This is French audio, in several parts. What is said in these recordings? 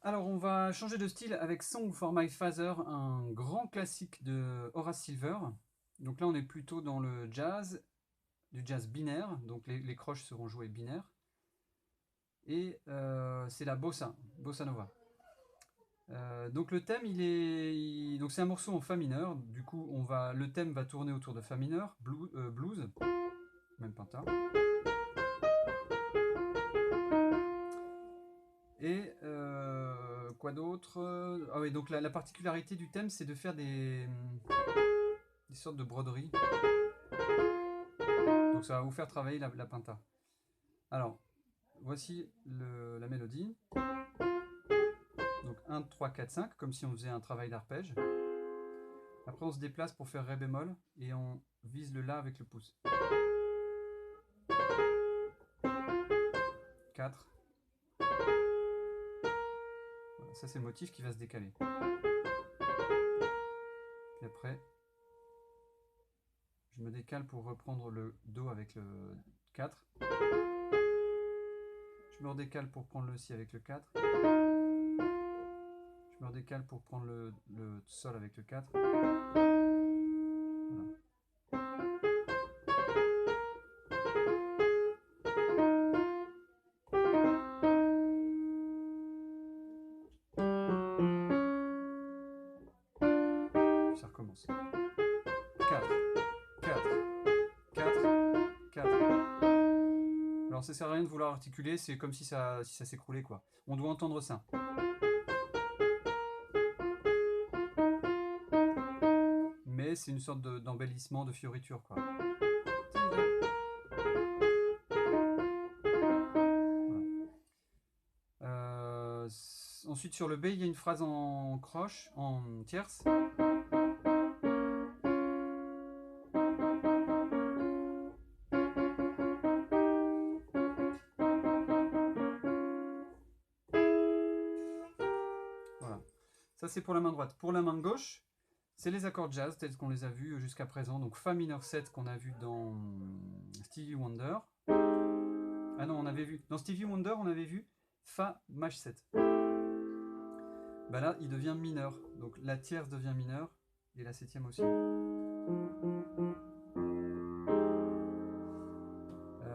Alors, on va changer de style avec Song for My Father, un grand classique de Horace Silver. Donc là, on est plutôt dans le jazz, du jazz binaire, donc les croches seront jouées binaires. Et c'est la bossa nova. Donc le thème, donc c'est un morceau en fa mineur. Du coup, le thème va tourner autour de fa mineur, blues, même penta. Et quoi d'autre? Ah oui, donc la particularité du thème, c'est de faire des sortes de broderies. Donc ça va vous faire travailler la pinta. Alors, voici la mélodie. Donc 1, 3, 4, 5, comme si on faisait un travail d'arpège. Après, on se déplace pour faire ré bémol et on vise le la avec le pouce. 4. Voilà, ça c'est le motif qui va se décaler. Puis après, je me décale pour reprendre le do avec le 4. Je me redécale pour prendre le si avec le 4. Je me redécale pour prendre le sol avec le 4. Voilà. Puis ça recommence. 4, 4, 4, 4. Alors ça sert à rien de vouloir articuler, c'est comme si ça s'écroulait quoi. On doit entendre ça. Mais c'est une sorte d'embellissement, de fioriture quoi. Voilà. Ensuite sur le B, il y a une phrase en croche, en tierce. Voilà. Ça c'est pour la main droite. Pour la main gauche, c'est les accords jazz tels qu'on les a vus jusqu'à présent. Donc Fa mineur 7 qu'on a vu dans Stevie Wonder. Ah non, on avait vu. Dans Stevie Wonder, on avait vu Fa maj 7. Bah là, il devient mineur. Donc la tierce devient mineure et la septième aussi.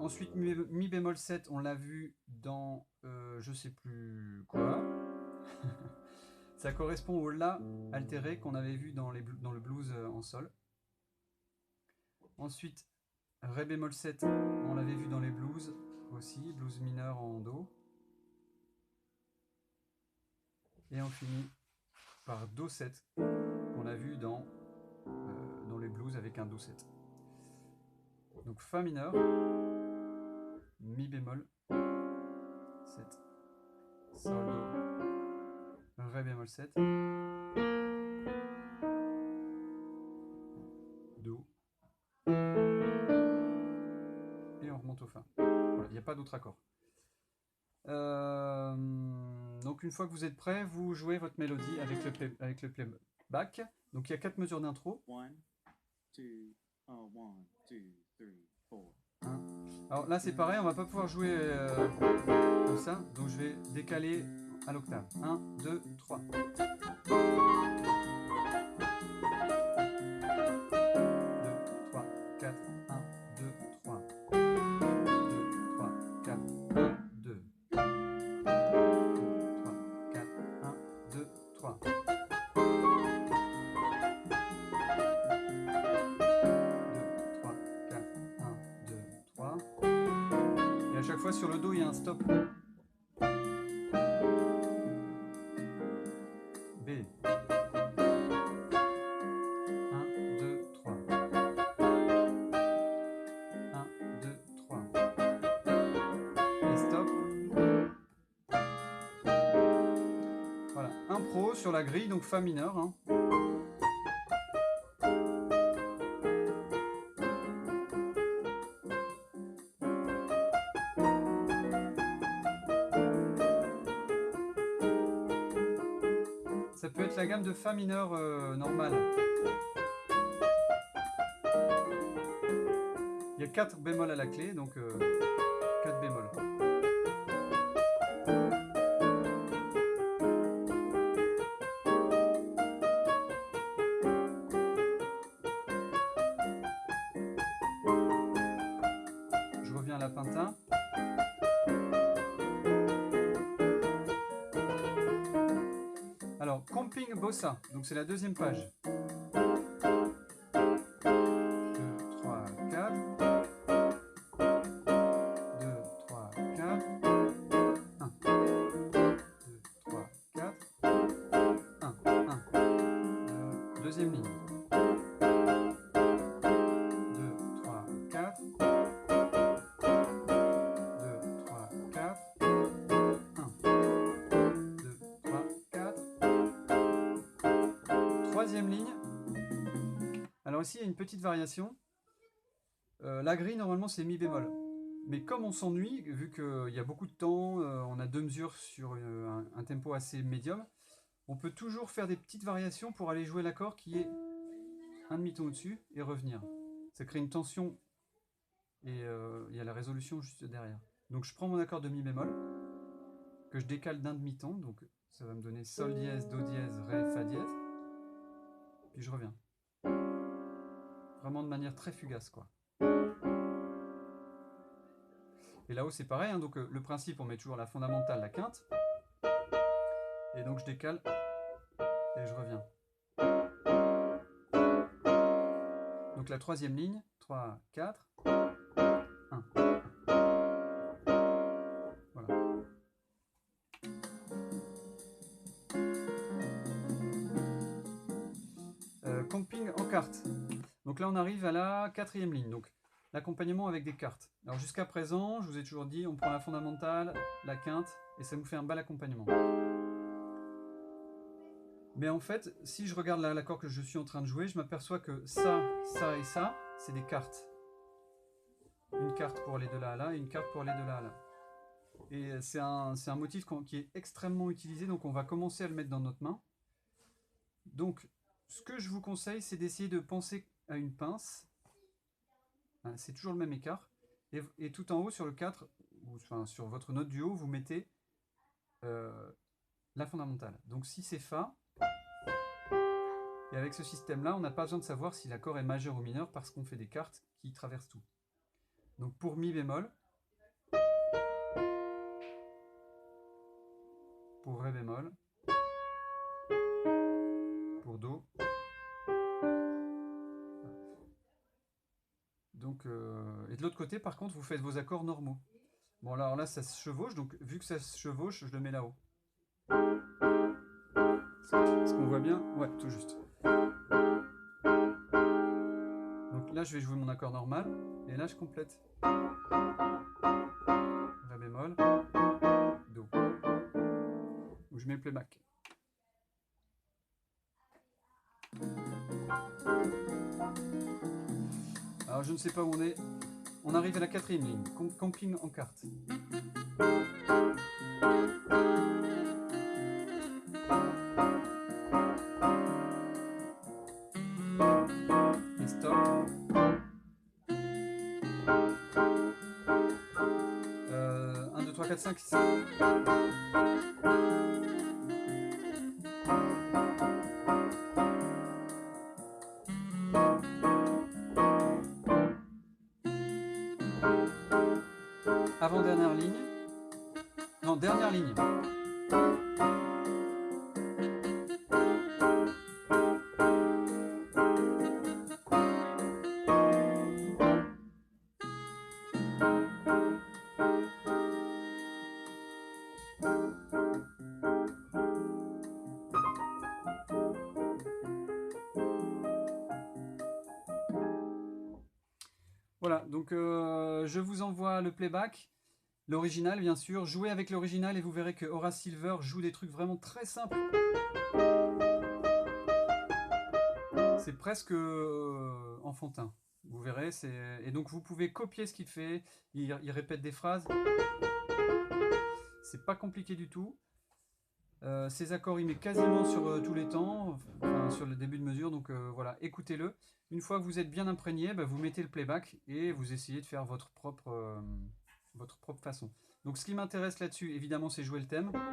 Ensuite, mi bémol 7, on l'a vu dans je sais plus quoi. Ça correspond au La altéré qu'on avait vu dans le blues en sol. Ensuite, Ré bémol 7, on l'avait vu dans les blues aussi, blues mineur en Do. Et on finit par Do 7, qu'on a vu dans les blues avec un Do 7. Donc Fa mineur, Mi bémol 7, Sol Do, Ré bémol 7, Do, et on remonte au Fa. Voilà, il n'y a pas d'autre accord. Donc une fois que vous êtes prêt, vous jouez votre mélodie avec le playback. Donc il y a 4 mesures d'intro. 1, 2, 1, 2, 3, 4. Alors là c'est pareil, on va pas pouvoir jouer comme ça, donc je vais décaler à l'octave. 1, 2, 3. 4, 1, 2, 3. 2, 3, 4, 1, 2. 3, 4, 1, 2, 3. 2, 3, 4, 1, 2, 3. Et à chaque fois sur le Do, il y a un stop. B. 1, 2, 3. 1, 2, 3. Et stop. Voilà, impro sur la grille, donc Fa mineur. Hein. Ça peut être la gamme de Fa mineur normale. Il y a 4 bémols à la clé, donc 4 bémols. Comping Bossa, donc c'est la deuxième page. 2, 3, 4. 2, 3, 4. 1. 2, 3, 4. 1, 1. Deuxième ligne. 2, 3, 4. 2, 3, 4. 1. 2, 3, 4. Troisième ligne. Alors ici, il y a une petite variation. La grille, normalement, c'est mi bémol. Mais comme on s'ennuie, vu qu'il y a beaucoup de temps, on a 2 mesures sur un tempo assez médium, on peut toujours faire des petites variations pour aller jouer l'accord qui est un demi-ton au-dessus et revenir. Ça crée une tension et il y a la résolution juste derrière. Donc je prends mon accord de mi bémol, que je décale d'un demi-ton, donc ça va me donner sol dièse, do dièse, ré, fa dièse, puis je reviens. Vraiment de manière très fugace, quoi. Et là-haut c'est pareil, hein, donc le principe, on met toujours la fondamentale, la quinte, et donc je décale et je reviens. Donc la troisième ligne, 3, 4, 1. Voilà. Comping en carte. Donc là on arrive à la quatrième ligne, donc l'accompagnement avec des cartes. Alors jusqu'à présent, je vous ai toujours dit, on prend la fondamentale, la quinte, et ça nous fait un bel accompagnement. Mais en fait, si je regarde l'accord que je suis en train de jouer, je m'aperçois que ça, ça et ça, c'est des cartes. Une carte pour aller de là à là et une carte pour aller de là à là. Et c'est un motif qui est extrêmement utilisé, donc on va commencer à le mettre dans notre main. Donc, ce que je vous conseille, c'est d'essayer de penser à une pince. C'est toujours le même écart. Et tout en haut, sur le 4, ou enfin, sur votre note du haut, vous mettez la fondamentale. Donc si c'est Fa, et avec ce système-là, on n'a pas besoin de savoir si l'accord est majeur ou mineur parce qu'on fait des cartes qui traversent tout. Donc pour Mi bémol, pour Ré bémol, pour Do. Donc, et de l'autre côté, par contre, vous faites vos accords normaux. Bon, alors là, ça se chevauche, donc vu que ça se chevauche, je le mets là-haut. Est-ce qu'on voit bien? Ouais, tout juste. Donc là, je vais jouer mon accord normal, et là, je complète. Ré bémol, Do. Donc je mets le playback. Alors je ne sais pas où on est. On arrive à la quatrième ligne. Comping en carte. Et stop. 1, 2, 3, 4, 5, 6. Avant-dernière ligne. Non, dernière ligne. Voilà, donc je vous envoie le playback. L'original, bien sûr. Jouez avec l'original et vous verrez que Horace Silver joue des trucs vraiment très simples. C'est presque enfantin. Vous verrez. Et donc vous pouvez copier ce qu'il fait. Il répète des phrases. C'est pas compliqué du tout. Ces accords, il met quasiment sur tous les temps, enfin, sur le début de mesure. Donc voilà, écoutez-le. Une fois que vous êtes bien imprégné, vous mettez le playback et vous essayez de faire votre propre façon. Donc ce qui m'intéresse là-dessus, évidemment, c'est jouer le thème.